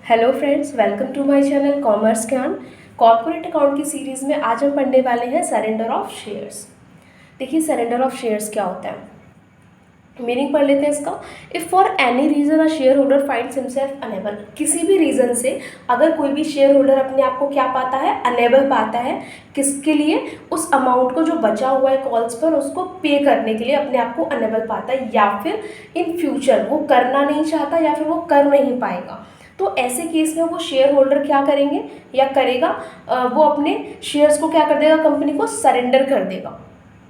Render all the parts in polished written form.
Hello friends, welcome to my channel commerce Gyan. Corporate account की series में आज हम पढ़ने वाले हैं सरेंडर ऑफ शेयर्स। देखिए, सरेंडर ऑफ शेयर्स क्या होता है, मीनिंग पढ़ लेते हैं इसका। If for any reason a share holder finds himself unable, किसी भी रीज़न से अगर कोई भी शेयर होल्डर अपने आप को क्या पाता है, अनेबल पाता है, किसके लिए, उस अमाउंट को जो बचा हुआ है कॉल्स पर उसको पे करने के लिए अपने आप को अनेबल पाता है, या फिर इन फ्यूचर वो करना नहीं चाहता या फिर वो कर नहीं पाएगा, तो ऐसे केस में वो शेयर होल्डर क्या करेंगे या करेगा, वो अपने शेयर्स को क्या कर देगा, कंपनी को सरेंडर कर देगा,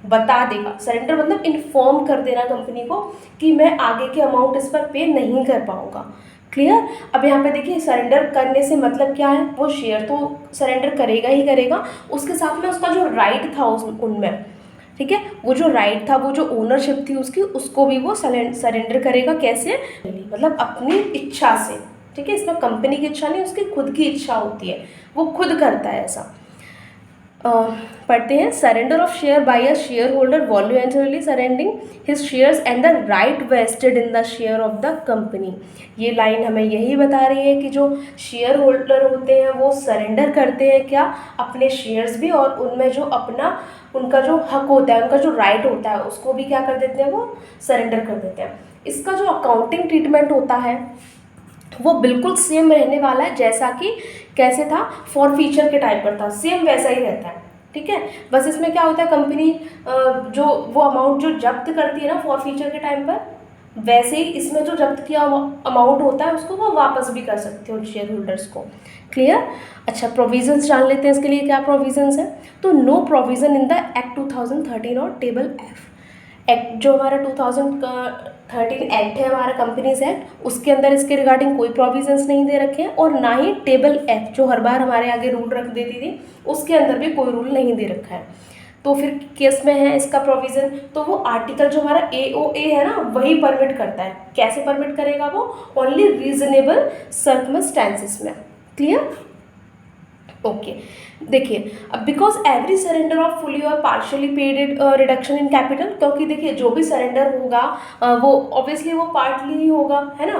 बता देगा। सरेंडर मतलब इन्फॉर्म कर देना कंपनी को कि मैं आगे के अमाउंट इस पर पे नहीं कर पाऊंगा। क्लियर। अब यहाँ पे देखिए, सरेंडर करने से मतलब क्या है, वो शेयर तो सरेंडर करेगा ही करेगा, उसके साथ में उसका जो राइट था उनमें, ठीक है, वो जो राइट था, वो जो ओनरशिप थी उसकी, उसको भी वो सरेंडर करेगा। कैसे, मतलब अपनी इच्छा से, ठीक है। इसमें कंपनी की इच्छा नहीं, उसकी खुद की इच्छा होती है, वो खुद करता है ऐसा। पढ़ते हैं, surrender of share by a share holder voluntarily surrendering his shares and the right vested in the share of the company. ये लाइन हमें यही बता रही है कि जो शेयर होल्डर होते हैं वो सरेंडर करते हैं क्या, अपने शेयर्स भी, और उनमें जो अपना उनका जो हक होता है, उनका जो राइट होता है, उसको भी क्या कर देते हैं, वो सरेंडर कर देते हैं। इसका जो अकाउंटिंग ट्रीटमेंट होता है वो बिल्कुल सेम रहने वाला है, जैसा कि कैसे था फॉर फ्यूचर के टाइम पर था, सेम वैसा ही रहता है, ठीक है। बस इसमें क्या होता है, कंपनी जो वो अमाउंट जो जब्त करती है ना फॉर फ्यूचर के टाइम पर, वैसे ही इसमें जो जब्त किया अमाउंट होता है उसको वो वापस भी कर सकते हो शेयर होल्डर्स को। क्लियर। अच्छा, प्रोविजंस जान लेते हैं इसके लिए क्या प्रोविजंस है। तो no provision in the act 2013 और टेबल एफ। एक्ट जो हमारा 2013 एक्ट है, हमारा कंपनीज एक्ट, उसके अंदर इसके रिगार्डिंग कोई प्रोविजंस नहीं दे रखे हैं, और ना ही टेबल एफ जो हर बार हमारे आगे रूल रख देती थी, उसके अंदर भी कोई रूल नहीं दे रखा है। तो फिर केस में है इसका प्रोविज़न, तो वो आर्टिकल जो हमारा AOA है ना, वही परमिट करता है। कैसे परमिट करेगा वो, ओनली रीजनेबल सर्कमस्टेंसेस में। क्लियर। ओके, देखिए, अब because every surrender of fully और partially paid reduction in capital, क्योंकि देखिए जो भी सरेंडर होगा वो ऑब्वियसली वो पार्टली ही होगा, है ना।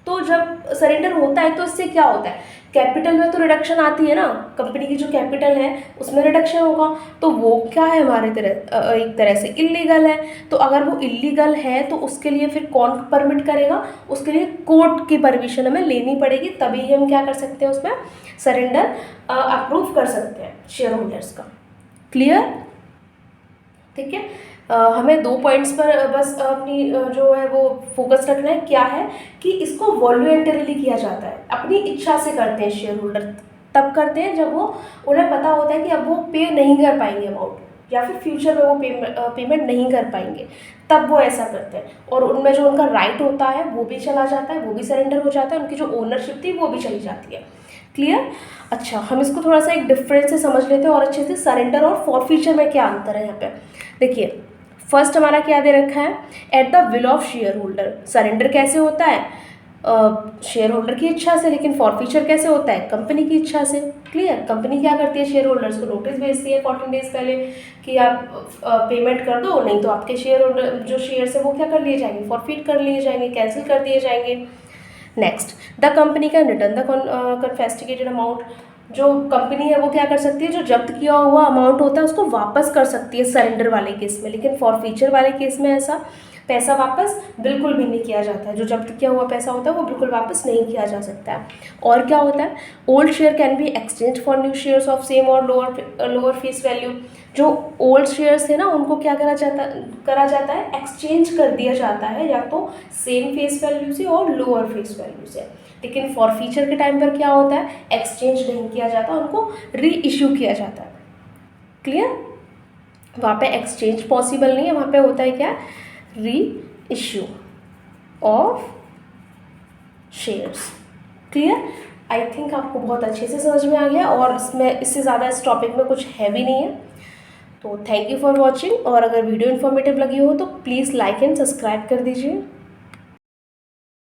तो जब सरेंडर होता है तो इससे क्या होता है, कैपिटल में तो रिडक्शन आती है ना, कंपनी की जो कैपिटल है उसमें रिडक्शन होगा, तो वो क्या है हमारे तरह एक तरह से इलीगल है। तो अगर वो इलीगल है तो उसके लिए फिर कौन परमिट करेगा, उसके लिए कोर्ट की परमिशन हमें लेनी पड़ेगी, तभी हम क्या कर सकते हैं, उसमें सरेंडर अप्रूव कर सकते हैं शेयर होल्डर्स का। क्लियर। ठीक है। हमें 2 पॉइंट्स पर बस अपनी जो है वो फोकस रखना है, क्या है कि इसको वॉल्यूंटरीली किया जाता है, अपनी इच्छा से करते हैं शेयर होल्डर, तब करते हैं जब वो उन्हें पता होता है कि अब वो पे नहीं कर पाएंगे अमाउंट, या फिर फ्यूचर में वो पेमेंट नहीं कर पाएंगे, तब वो ऐसा करते हैं, और उनमें जो उनका राइट होता है वो भी चला जाता है, वो भी सरेंडर हो जाता है, उनकी जो ओनरशिप थी वो भी चली जाती है। क्लियर। अच्छा, हम इसको थोड़ा सा एक डिफरेंस से समझ लेते हैं और अच्छे से, सरेंडर और फॉरफीचर में क्या अंतर है यहाँ पे। देखिए, फर्स्ट हमारा क्या दे रखा है, at the will of share holder. Surrender कैसे होता है, शेयर होल्डर की इच्छा से, लेकिन फॉरफीचर कैसे होता है, कंपनी की इच्छा से। क्लियर। कंपनी क्या करती है, शेयर होल्डर्स को नोटिस भेजती है 14 डेज पहले कि आप पेमेंट कर दो, नहीं तो आपके शेयर होल्डर जो शेयर्स है वो क्या कर लिए जाएंगे, फॉरफीट कर लिए जाएंगे, कैंसिल कर दिए जाएंगे। Next, the company can return the confiscated amount. जो कंपनी है वो क्या कर सकती है, जो जब्त किया हुआ अमाउंट होता है उसको वापस कर सकती है सरेंडर वाले केस में, लेकिन फॉरफीचर वाले केस में ऐसा पैसा वापस बिल्कुल भी नहीं किया जाता है, जो जब्त किया हुआ पैसा होता है वो बिल्कुल वापस नहीं किया जा सकता है। और क्या होता है, old share can be exchange for new shares of same और लोअर फेस वैल्यू। जो ओल्ड शेयर्स है ना, उनको क्या करा जाता है, एक्सचेंज कर दिया जाता है, या तो सेम फेस वैल्यू से और लोअर फेस वैल्यू से। लेकिन फॉरफीचर के टाइम पर क्या होता है, एक्सचेंज नहीं किया जाता, उनको री इश्यू किया जाता है। क्लियर। वहाँ पे एक्सचेंज पॉसिबल नहीं है, वहाँ पे होता है क्या, री issue of shares. Clear. I think आपको बहुत अच्छे से समझ में आ गया, और इसमें इससे ज़्यादा इस टॉपिक में कुछ है भी नहीं है। तो थैंक यू फॉर वॉचिंग, और अगर वीडियो इन्फॉर्मेटिव लगी हो तो प्लीज़ लाइक एंड सब्सक्राइब कर दीजिए।